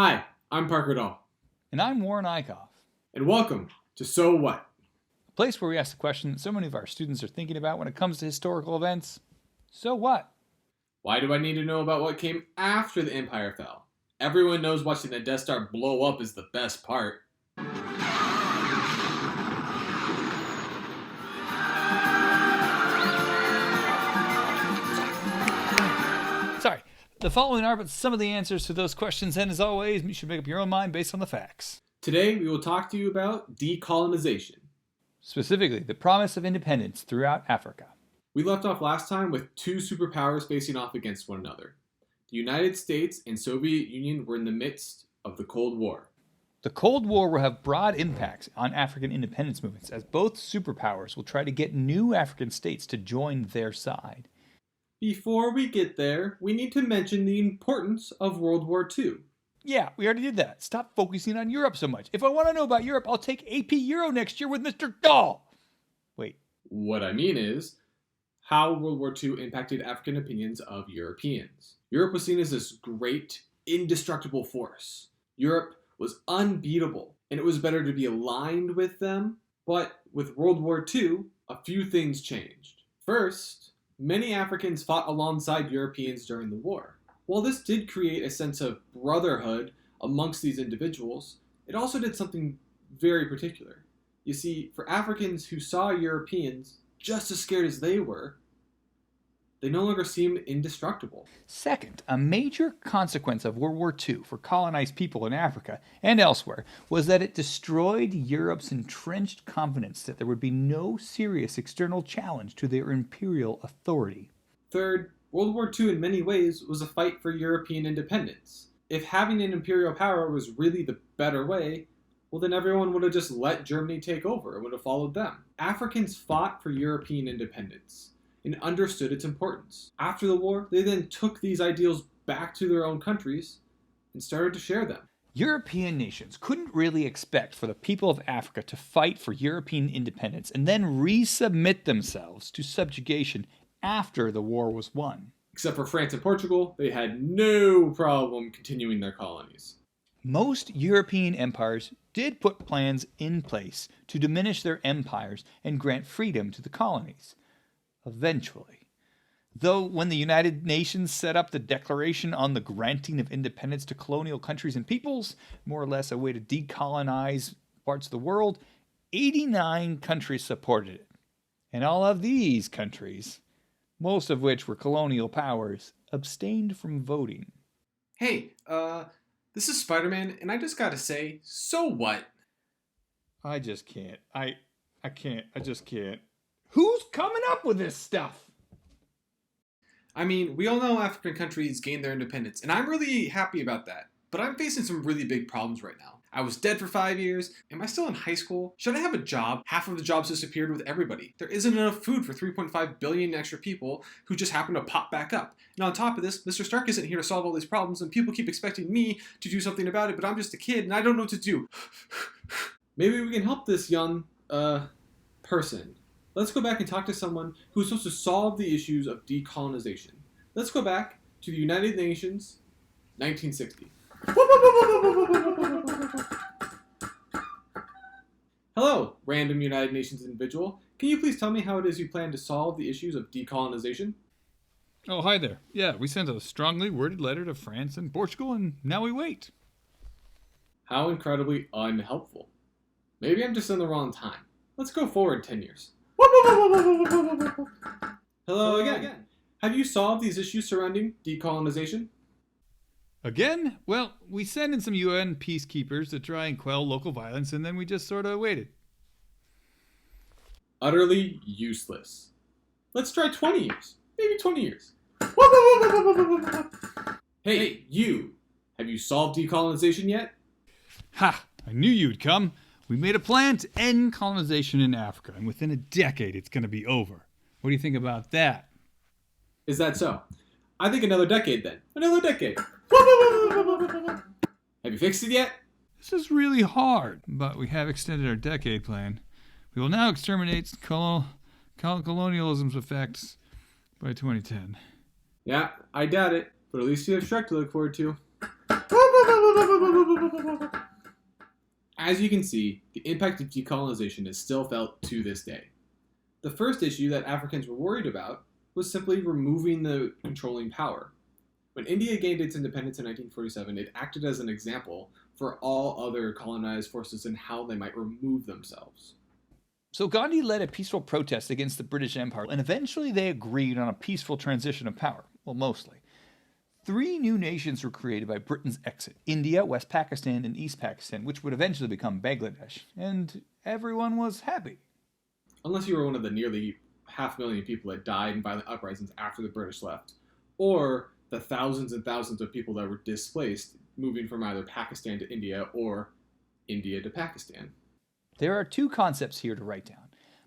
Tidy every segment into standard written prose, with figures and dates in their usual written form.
Hi, I'm Parker Dahl, And I'm Warren Eichhoff, and welcome to So What? a place where we ask the question that so many of our students are thinking about when it comes to historical events. So what? Why do I need to know about what came after the Empire fell? Everyone knows watching the Death Star blow up is the best part. Sorry, the following are but some of the answers to those questions, and as always, you should make up your own mind based on the facts. Today, we will talk to you about decolonization. Specifically, the promise of independence throughout Africa. We left off last time with two superpowers facing off against one another. The United States and Soviet Union were in the midst of the Cold War. The Cold War will have broad impacts on African independence movements, as both superpowers will try to get new African states to join their side. Before we get there, we need to mention the importance of World War II. Yeah, we already did that. Stop focusing on Europe so much. If I want to know about Europe, I'll take AP Euro next year with Mr. Dahl. Wait. What I mean is, how World War II impacted African opinions of Europeans. Europe was seen as this great, indestructible force. Europe was unbeatable, and it was better to be aligned with them. But with World War II, a few things changed. First, many Africans fought alongside Europeans during the war. While this did create a sense of brotherhood amongst these individuals, it also did something very particular. You see, for Africans who saw Europeans just as scared as they were, they no longer seemed indestructible. Second, a major consequence of World War II for colonized people in Africa and elsewhere was that it destroyed Europe's entrenched confidence that there would be no serious external challenge to their imperial authority. Third, World War II in many ways was a fight for European independence. If having an imperial power was really the better way, well then everyone would have just let Germany take over and would have followed them. Africans fought for European independence and understood its importance. After the war, they then took these ideals back to their own countries and started to share them. European nations couldn't really expect for the people of Africa to fight for European independence and then resubmit themselves to subjugation after the war was won. Except for France and Portugal, they had no problem continuing their colonies. Most European empires did put plans in place to diminish their empires and grant freedom to the colonies. Eventually. Though when the United Nations set up the Declaration on the Granting of Independence to Colonial Countries and Peoples, more or less a way to decolonize parts of the world, 89 countries supported it. And all of these countries, most of which were colonial powers, abstained from voting. Hey, this is Spider-Man, and I just gotta say, so what? I just can't. I just can't. Who's coming up with this stuff? I mean, we all know African countries gained their independence, and I'm really happy about that. But I'm facing some really big problems right now. I was dead for 5 years. Am I still in high school? Should I have a job? Half of the jobs disappeared with everybody. There isn't enough food for 3.5 billion extra people who just happen to pop back up. And on top of this, Mr. Stark isn't here to solve all these problems, and people keep expecting me to do something about it, but I'm just a kid, and I don't know what to do. Maybe we can help this young, person. Let's go back and talk to someone who's supposed to solve the issues of decolonization. Let's go back to the United Nations, 1960. Hello, random United Nations individual. Can you please tell me how it is you plan to solve the issues of decolonization? Oh, hi there. Yeah, we sent a strongly worded letter to France and Portugal, and now we wait. How incredibly unhelpful. Maybe I'm just in the wrong time. Let's go forward 10 years. Hello again. Have you solved these issues surrounding decolonization? Again? Well, we sent in some UN peacekeepers to try and quell local violence, and then we just sort of waited. Utterly useless. Let's try 20 years. Maybe 20 years. Hey, you! Have you solved decolonization yet? Ha! I knew you'd come. We made a plan to end colonization in Africa, and within a decade it's going to be over. What do you think about that? Is that so? I think another decade then. Another decade. Have you fixed it yet? This is really hard, but we have extended our decade plan. We will now exterminate colonialism's effects by 2010. Yeah, I doubt it, but at least you have Shrek to look forward to. As you can see, the impact of decolonization is still felt to this day. The first issue that Africans were worried about was simply removing the controlling power. When India gained its independence in 1947, it acted as an example for all other colonized forces and how they might remove themselves. So Gandhi led a peaceful protest against the British Empire, and eventually they agreed on a peaceful transition of power. Well, mostly. 3 new nations were created by Britain's exit: India, West Pakistan, and East Pakistan, which would eventually become Bangladesh. And everyone was happy. Unless you were one of the nearly 500,000 people that died in violent uprisings after the British left, or the thousands and thousands of people that were displaced, moving from either Pakistan to India or India to Pakistan. There are 2 concepts here to write down.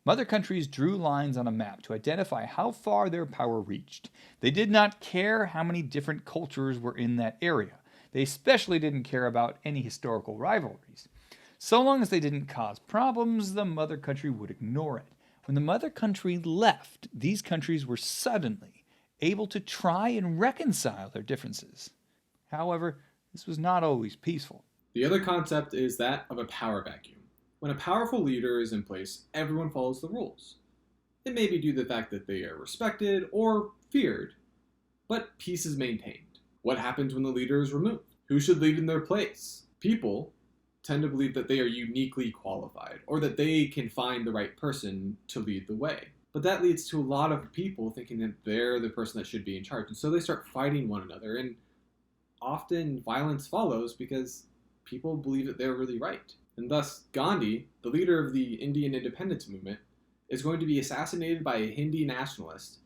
Mother countries drew lines on a map to identify how far their power reached. They did not care how many different cultures were in that area. They especially didn't care about any historical rivalries. So long as they didn't cause problems, the mother country would ignore it. When the mother country left, these countries were suddenly able to try and reconcile their differences. However, this was not always peaceful. The other concept is that of a power vacuum. When a powerful leader is in place, everyone follows the rules. It may be due to the fact that they are respected or feared, but peace is maintained. What happens when the leader is removed? Who should lead in their place? People tend to believe that they are uniquely qualified, or that they can find the right person to lead the way. But that leads to a lot of people thinking that they're the person that should be in charge, and so they start fighting one another, and often violence follows because people believe that they're really right. And thus, Gandhi, the leader of the Indian independence movement, is going to be assassinated by a Hindi nationalist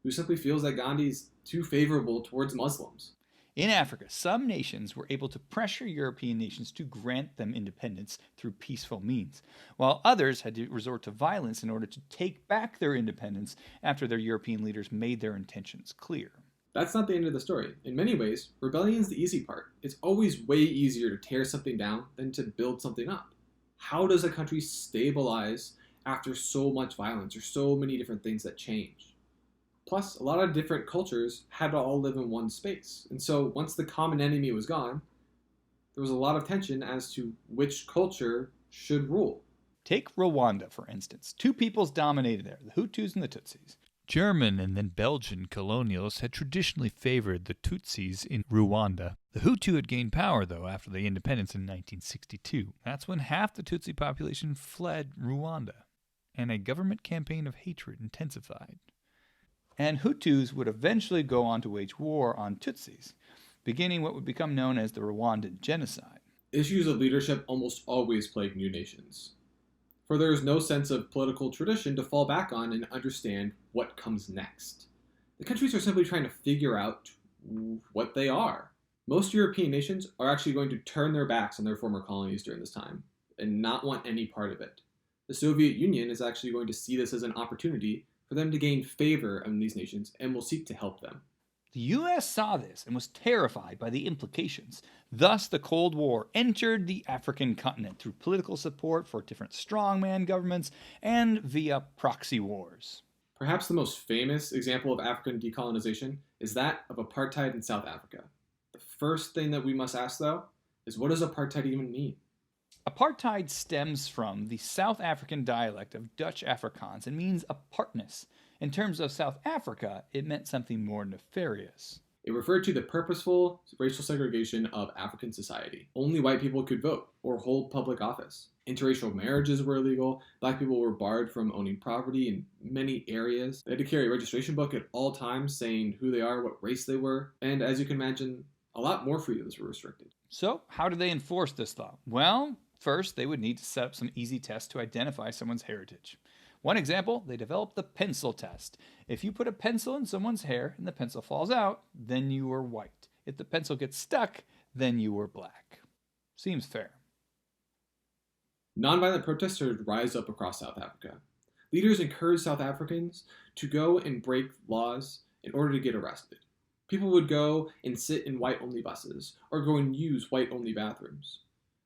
who simply feels that Gandhi is too favorable towards Muslims. In Africa, some nations were able to pressure European nations to grant them independence through peaceful means, while others had to resort to violence in order to take back their independence after their European leaders made their intentions clear. That's not the end of the story. In many ways, rebellion's the easy part. It's always way easier to tear something down than to build something up. How does a country stabilize after so much violence or so many different things that change? Plus, a lot of different cultures had to all live in one space. And so once the common enemy was gone, there was a lot of tension as to which culture should rule. Take Rwanda, for instance. 2 peoples dominated there, the Hutus and the Tutsis. German and then Belgian colonialists had traditionally favored the Tutsis in Rwanda. The Hutu had gained power, though, after the independence in 1962. That's when half the Tutsi population fled Rwanda, and a government campaign of hatred intensified. And Hutus would eventually go on to wage war on Tutsis, beginning what would become known as the Rwandan Genocide. Issues of leadership almost always plague new nations, for there is no sense of political tradition to fall back on and understand what comes next. The countries are simply trying to figure out what they are. Most European nations are actually going to turn their backs on their former colonies during this time and not want any part of it. The Soviet Union is actually going to see this as an opportunity for them to gain favor in these nations and will seek to help them. The U.S. saw this and was terrified by the implications. Thus, the Cold War entered the African continent through political support for different strongman governments and via proxy wars. Perhaps the most famous example of African decolonization is that of apartheid in South Africa. The first thing that we must ask, though, is what does apartheid even mean? Apartheid stems from the South African dialect of Dutch Afrikaans and means apartness. In terms of South Africa, it meant something more nefarious. It referred to the purposeful racial segregation of African society. Only white people could vote or hold public office. Interracial marriages were illegal. Black people were barred from owning property in many areas. They had to carry a registration book at all times saying who they are, what race they were, and as you can imagine, a lot more freedoms were restricted. So, how did they enforce this law? Well, first, they would need to set up some easy tests to identify someone's heritage. One example, they developed the pencil test. If you put a pencil in someone's hair and the pencil falls out, then you were white. If the pencil gets stuck, then you were black. Seems fair. Nonviolent protests started to rise up across South Africa. Leaders encouraged South Africans to go and break laws in order to get arrested. People would go and sit in white-only buses or go and use white-only bathrooms.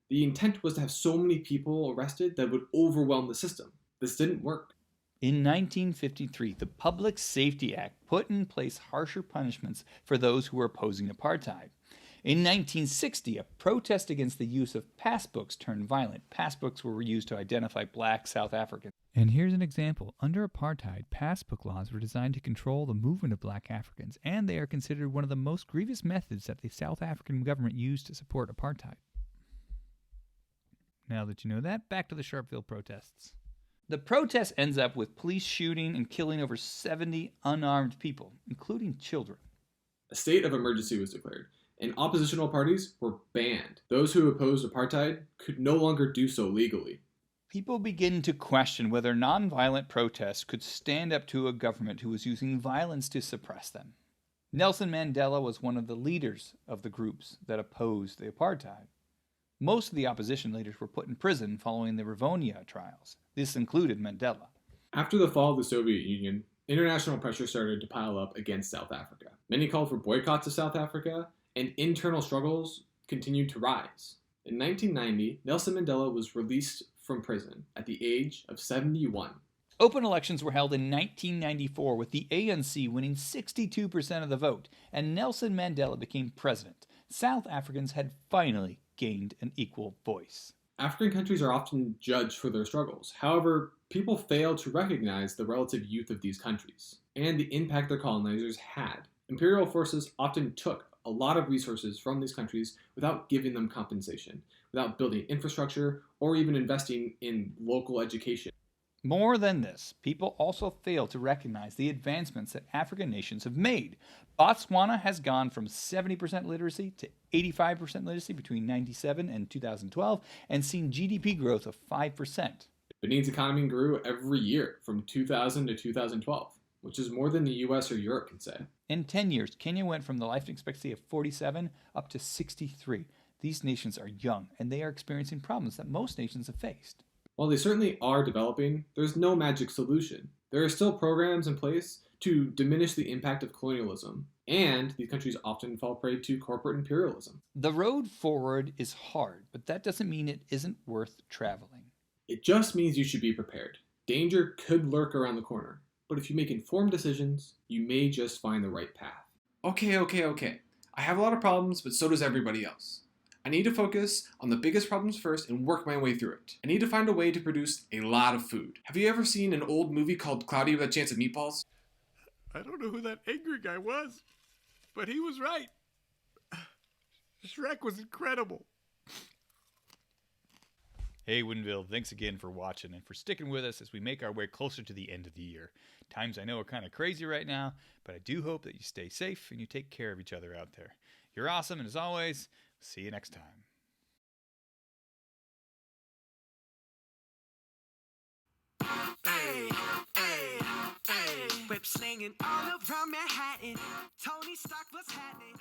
The intent was to have so many people arrested that would overwhelm the system. This didn't work. In 1953, the Public Safety Act put in place harsher punishments for those who were opposing apartheid. In 1960, a protest against the use of passbooks turned violent. Passbooks were used to identify black South Africans. And here's an example. Under apartheid, passbook laws were designed to control the movement of black Africans, and they are considered one of the most grievous methods that the South African government used to support apartheid. Now that you know that, back to the Sharpeville protests. The protest ends up with police shooting and killing over 70 unarmed people, including children. A state of emergency was declared, and oppositional parties were banned. Those who opposed apartheid could no longer do so legally. People begin to question whether nonviolent protests could stand up to a government who was using violence to suppress them. Nelson Mandela was one of the leaders of the groups that opposed the apartheid. Most of the opposition leaders were put in prison following the Rivonia trials. This included Mandela. After the fall of the Soviet Union, international pressure started to pile up against South Africa. Many called for boycotts of South Africa, and internal struggles continued to rise. In 1990, Nelson Mandela was released from prison at the age of 71. Open elections were held in 1994 with the ANC winning 62% of the vote, and Nelson Mandela became president. South Africans had finally gained an equal voice. African countries are often judged for their struggles. However, people fail to recognize the relative youth of these countries and the impact their colonizers had. Imperial forces often took a lot of resources from these countries without giving them compensation, without building infrastructure, or even investing in local education. More than this, people also fail to recognize the advancements that African nations have made. Botswana has gone from 70% literacy to 85% literacy between 1997 and 2012 and seen GDP growth of 5%. Benin's economy grew every year from 2000 to 2012, which is more than the US or Europe can say. In 10 years, Kenya went from the life expectancy of 47 up to 63. These nations are young, and they are experiencing problems that most nations have faced. While they certainly are developing, there's no magic solution. There are still programs in place to diminish the impact of colonialism, and these countries often fall prey to corporate imperialism. The road forward is hard, but that doesn't mean it isn't worth traveling. It just means you should be prepared. Danger could lurk around the corner, but if you make informed decisions, you may just find the right path. Okay. I have a lot of problems, but so does everybody else. I need to focus on the biggest problems first and work my way through it. I need to find a way to produce a lot of food. Have you ever seen an old movie called Cloudy with a Chance of Meatballs? I don't know who that angry guy was, but he was right. Shrek was incredible. Hey, Winville, thanks again for watching and for sticking with us as we make our way closer to the end of the year. Times I know are kind of crazy right now, but I do hope that you stay safe and you take care of each other out there. You're awesome, and as always, see you next time. Whip slinging all around Manhattan. Tony Stark was happening.